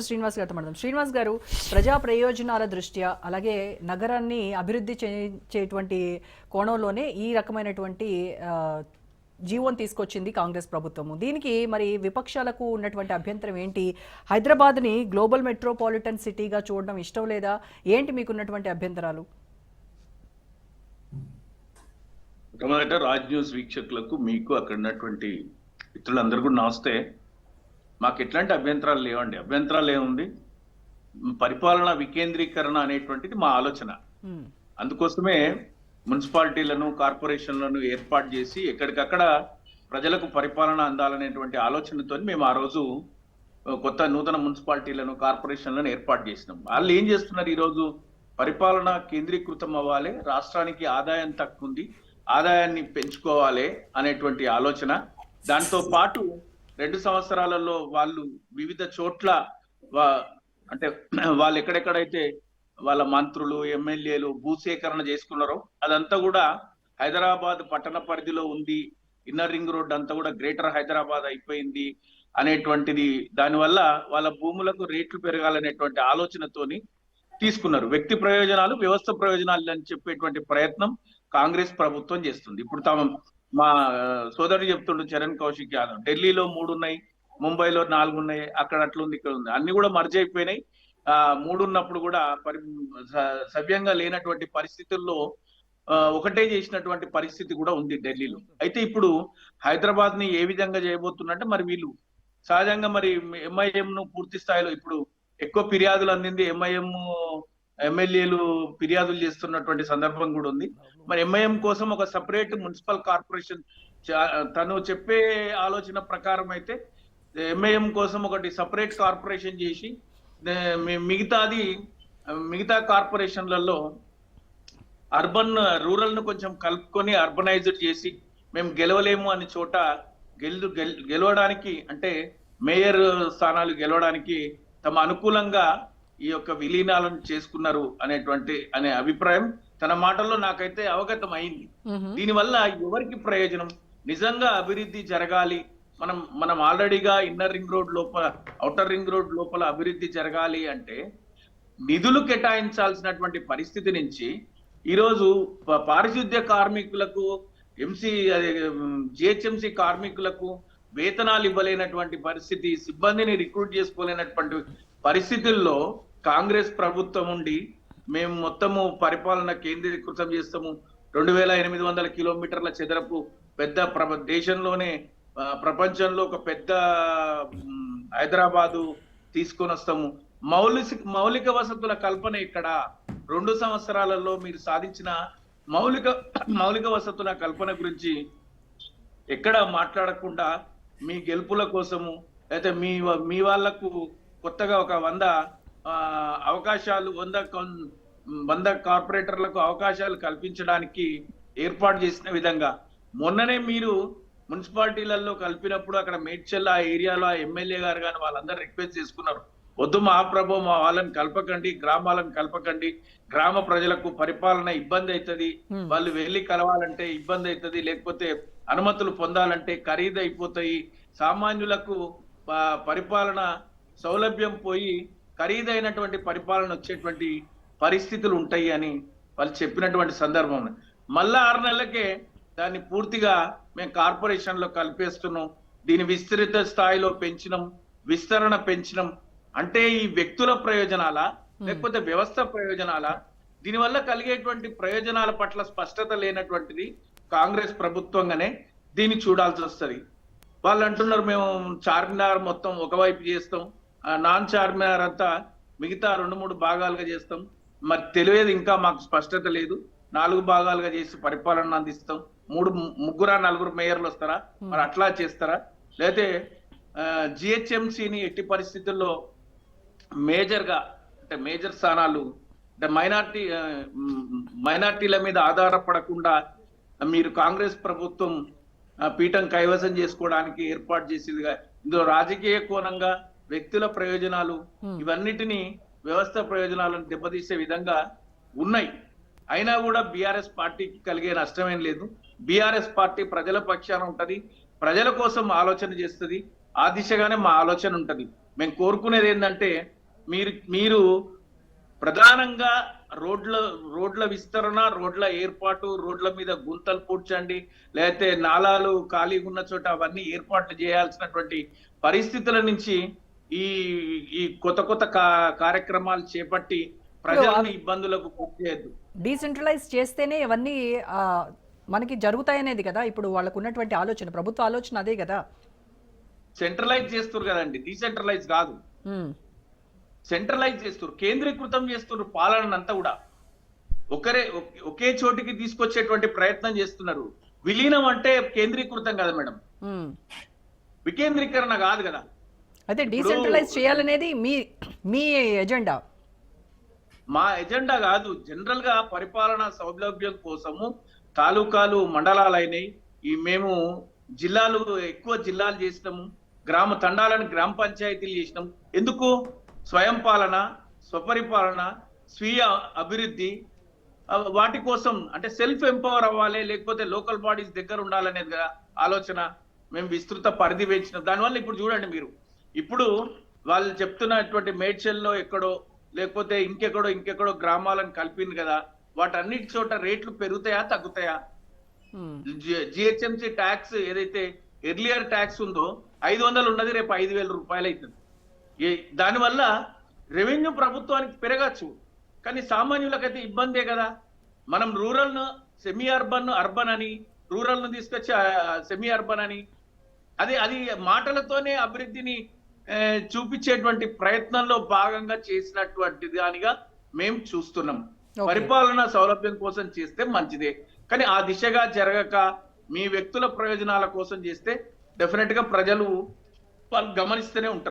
శ్రీనివాస్ గారితో మాట్లాడదాం. శ్రీనివాస్ గారు, ప్రజా ప్రయోజనాల దృష్ట్యా అలాగే నగరాన్ని అభివృద్ధి చేసేటువంటి కోణంలోనే ఈ రకమైనటువంటి జీవోని తీసుకొచ్చింది కాంగ్రెస్ ప్రభుత్వము. దీనికి మరి విపక్షాలకు ఉన్నటువంటి అభ్యంతరం ఏంటి? హైదరాబాద్ని గ్లోబల్ మెట్రోపాలిటన్ సిటీగా చూడడం ఇష్టం లేదా? ఏంటి మీకున్నటువంటి అభ్యంతరాలు? మొట్టమొదట రాజ్ న్యూస్ వీక్షకులకు, మీకు అక్కడ ఉన్నటువంటి మిత్రులందరూ కూడా నమస్తే. మాకు ఎట్లాంటి అభ్యంతరాలు లేవండి. అభ్యంతరాలు ఏముంది, పరిపాలన వికేంద్రీకరణ అనేటువంటిది మా ఆలోచన. అందుకోసమే మున్సిపాలిటీలను, కార్పొరేషన్లను ఏర్పాటు చేసి ఎక్కడికక్కడ ప్రజలకు పరిపాలన అందాలనేటువంటి ఆలోచనతో మేము ఆ రోజు కొత్త నూతన మున్సిపాలిటీలను, కార్పొరేషన్లను ఏర్పాటు చేసినాం. వాళ్ళు ఏం చేస్తున్నారు, ఈరోజు పరిపాలన కేంద్రీకృతం అవ్వాలి, రాష్ట్రానికి ఆదాయం తక్కువ ఉంది, ఆదాయాన్ని పెంచుకోవాలి అనేటువంటి ఆలోచన. దాంతో పాటు 2 సంవత్సరాలలో వాళ్ళు వివిధ చోట్ల అంటే వాళ్ళు ఎక్కడెక్కడైతే వాళ్ళ మంత్రులు, ఎమ్మెల్యేలు భూసేకరణ చేసుకున్నారో అదంతా కూడా హైదరాబాద్ పట్టణ పరిధిలో ఉంది. ఇన్నర్ రింగ్ రోడ్ అంతా కూడా గ్రేటర్ హైదరాబాద్ అయిపోయింది అనేటువంటిది. దానివల్ల వాళ్ళ భూములకు రేట్లు పెరగాలనేటువంటి ఆలోచనతోని తీసుకున్నారు. వ్యక్తి ప్రయోజనాలు, వ్యవస్థ ప్రయోజనాలు అని చెప్పేటువంటి ప్రయత్నం కాంగ్రెస్ ప్రభుత్వం చేస్తుంది. ఇప్పుడు మా సోదరుడు చెప్తుండు చరణ్ కౌశిక్ యాదవ్, ఢిల్లీలో 3 ఉన్నాయి, ముంబైలో 4 ఉన్నాయి, అక్కడ అట్లుంది, ఇక్కడ ఉంది, అన్ని కూడా మర్జ్ అయిపోయినాయి. 3 ఉన్నప్పుడు కూడా సవ్యంగా లేనటువంటి పరిస్థితుల్లో ఒకటే చేసినటువంటి పరిస్థితి కూడా ఉంది ఢిల్లీలో. అయితే ఇప్పుడు హైదరాబాద్ ని ఏ విధంగా చేయబోతున్నట్టే మరి వీళ్ళు సహజంగా మరి ఎంఐఎం ను పూర్తి స్థాయిలో ఇప్పుడు ఎక్కువ ఫిర్యాదులు అందింది ఎంఐఎం ఎమ్మెల్యేలు ఫిర్యాదులు చేస్తున్నటువంటి సందర్భం కూడా ఉంది. మరి ఎంఐఎం కోసం ఒక సపరేట్ మున్సిపల్ కార్పొరేషన్, తను చెప్పే ఆలోచన ప్రకారం అయితే ఎంఐఎం కోసం ఒకటి సపరేట్ కార్పొరేషన్ చేసి మిగతా కార్పొరేషన్లలో అర్బన్ రూరల్ ను కొంచెం కలుపుకొని అర్బనైజ్డ్ చేసి మేము గెలవలేము అని చోట గెలవడానికి, అంటే మేయర్ స్థానాలు గెలవడానికి తమ అనుకూలంగా ఈ యొక్క విలీనాలను చేసుకున్నారు అనే అభిప్రాయం తన మాటల్లో నాకైతే అవగతం అయింది. దీనివల్ల ఎవరికి ప్రయోజనం? నిజంగా అభివృద్ధి జరగాలి, మనం ఆల్రెడీగా ఇన్నర్ రింగ్ రోడ్ లోపల, ఔటర్ రింగ్ రోడ్ లోపల అభివృద్ధి జరగాలి అంటే నిధులు కేటాయించాల్సినటువంటి పరిస్థితి నుంచి ఈరోజు పారిశుద్ధ్య కార్మికులకు, జిహెచ్ఎంసి కార్మికులకు వేతనాలు ఇవ్వలేనటువంటి పరిస్థితి, సిబ్బందిని రిక్రూట్ చేసుకోలేనటువంటి పరిస్థితుల్లో కాంగ్రెస్ ప్రభుత్వం ఉండి మేము మొత్తము పరిపాలన కేంద్రీకృతం చేస్తాము, 2800 కిలోమీటర్ల చదరపు పెద్ద దేశంలోనే, ప్రపంచంలో ఒక పెద్ద హైదరాబాదు తీసుకొని వస్తాము. మౌలిక వసతుల కల్పన ఇక్కడ 2 సంవత్సరాలలో మీరు సాధించిన మౌలిక వసతుల కల్పన గురించి ఎక్కడ మాట్లాడకుండా మీ గెలుపుల కోసము, అయితే మీ వాళ్లకు కొత్తగా ఒక 100 అవకాశాలు, 100 కార్పొరేటర్లకు అవకాశాలు కల్పించడానికి ఏర్పాటు చేసిన విధంగా మొన్ననే మీరు మున్సిపాలిటీలలో కలిపినప్పుడు అక్కడ మేడ్చల్ ఆ ఏరియాలో ఆ ఎమ్మెల్యే గారు కానీ వాళ్ళందరూ రిక్వెస్ట్ చేసుకున్నారు, వద్దు మహాప్రభు, మా వాళ్ళని కలపకండి, గ్రామాలను కలపకండి, గ్రామ ప్రజలకు పరిపాలన ఇబ్బంది అవుతుంది, వాళ్ళు వెళ్ళి కలవాలంటే ఇబ్బంది అవుతుంది, లేకపోతే అనుమతులు పొందాలంటే ఖరీదు అయిపోతాయి, సామాన్యులకు పరిపాలన సౌలభ్యం పోయి ఖరీదైనటువంటి పరిపాలన వచ్చేటువంటి పరిస్థితులు ఉంటాయి అని వాళ్ళు చెప్పినటువంటి సందర్భం. మళ్ళా 6 నెలలకే దాన్ని పూర్తిగా మేము కార్పొరేషన్ లో కలిపేస్తున్నాం, దీని విస్తృత స్థాయిలో పెంచినాం, విస్తరణ పెంచినాం అంటే ఈ వ్యక్తుల ప్రయోజనాలా లేకపోతే వ్యవస్థ ప్రయోజనాలా? దీనివల్ల కలిగేటువంటి ప్రయోజనాల పట్ల స్పష్టత లేనటువంటిది కాంగ్రెస్ ప్రభుత్వంగానే దీన్ని చూడాల్సి వస్తుంది. వాళ్ళు అంటున్నారు మేము చార్మినార్ మొత్తం ఒకవైపు చేస్తాం, నాన్ చార్మినార్ అంతా మిగతా 2-3 భాగాలుగా చేస్తాం. మరి తెలియదు, ఇంకా మాకు స్పష్టత లేదు. 4 భాగాలుగా చేసి పరిపాలన అందిస్తాం. 3-4 మేయర్లు వస్తారా? మరి అట్లా చేస్తారా? లేకపోతే జిహెచ్ఎంసిని ఎట్టి పరిస్థితుల్లో మేజర్ స్థానాలు అంటే మైనార్టీల మీద ఆధారపడకుండా మీరు కాంగ్రెస్ ప్రభుత్వం పీఠం కైవసం చేసుకోవడానికి ఏర్పాటు చేసేదిగా, ఇందులో రాజకీయ కోణంగా వ్యక్తుల ప్రయోజనాలు ఇవన్నిటినీ వ్యవస్థ ప్రయోజనాలను దెబ్బతీసే విధంగా ఉన్నాయి. అయినా కూడా బీఆర్ఎస్ పార్టీకి కలిగే నష్టమేం లేదు. బీఆర్ఎస్ పార్టీ ప్రజల పక్షాన ఉంటది, ప్రజల కోసం ఆలోచన చేస్తుంది. ఆ దిశగానే మా ఆలోచన ఉంటది. మేము కోరుకునేది ఏంటంటే మీరు ప్రధానంగా రోడ్ల విస్తరణ, రోడ్ల ఏర్పాటు, రోడ్ల మీద గుంతలు పూడ్చండి, లేకపోతే నాలాలు ఖాళీగా ఉన్న చోట అవన్నీ ఏర్పాట్లు చేయాల్సినటువంటి పరిస్థితుల నుంచి ఈ ఈ కొత్త కార్యక్రమాలు చేపట్టి ప్రజలను ఇబ్బందులకు గురిచేయద్దు. డీసెంట్రలైజ్ చేస్తేనే ఇవన్నీ మనకి జరుగుతాయనేది కదా ఇప్పుడు వాళ్ళకు ఉన్నటువంటి ఆలోచన, ప్రభుత్వ ఆలోచన అదే కదా. సెంట్రలైజ్ చేస్తారు కదండి, డీసెంట్రలైజ్ కాదు. సెంట్రలైజ్ చేస్తారు, కేంద్రీకృతం చేస్తున్నారు పాలన అంతా కూడా. ఒకే చోటికి తీసుకొచ్చేటువంటి ప్రయత్నం చేస్తున్నారు. విలీనం అంటే కేంద్రీకృతం కదా మేడం, వికేంద్రీకరణ కాదు కదా. అయితే డీసెంట్రలైజ్ చేయాలనేది మీ ఎజెండా? మా ఎజెండా కాదు. జనరల్ గా పరిపాలనా సౌలభ్యం కోసము తాలూకాలు మండలాలైనవి, మేము ఎక్కువ జిల్లాలు చేసినాము, గ్రామ తండాలను గ్రామ పంచాయతీలు చేసినాం. ఎందుకు? స్వయం పాలన, స్వపరిపాలన, స్వీయ అభివృద్ధి, వాటి కోసం. అంటే సెల్ఫ్ ఎంపవర్ అవ్వాలి, లేకపోతే లోకల్ బాడీస్ దగ్గర ఉండాలనేది కదా ఆలోచన. మేము విస్తృత పరిధి పెంచినాం. దానివల్ల ఇప్పుడు చూడండి మీరు, ఇప్పుడు వాళ్ళు చెప్తున్నటువంటి మేడ్చల్లో ఎక్కడో, లేకపోతే ఇంకెక్కడో గ్రామాలను కలిపింది కదా, వాటన్నిటి చోట రేట్లు పెరుగుతాయా తగ్గుతాయా? జిహెచ్ఎంసీ ట్యాక్స్ ఏదైతే ఎర్లియర్ ట్యాక్స్ ఉందో 500 ఉన్నది, రేపు 5,000 రూపాయలు అవుతుంది. దానివల్ల రెవెన్యూ ప్రభుత్వానికి పెరగచ్చు, కానీ సామాన్యులకైతే ఇబ్బందే కదా. మనం రూరల్ ను సెమీ అర్బన్ అని, రూరల్ ను తీసుకొచ్చి సెమీ అర్బన్ అని, అది మాటలతోనే అభివృద్ధిని చూపించేటువంటి ప్రయత్నంలో భాగంగా చేసినటువంటి దానిగా మేము చూస్తున్నాం. పరిపాలన సౌలభ్యం కోసం చేస్తే మంచిదే, కానీ ఆ దిశగా జరగక మీ వ్యక్తుల ప్రయోజనాల కోసం చేస్తే డెఫినెట్ గా ప్రజలు వాళ్ళు గమనిస్తూనే ఉంటారు.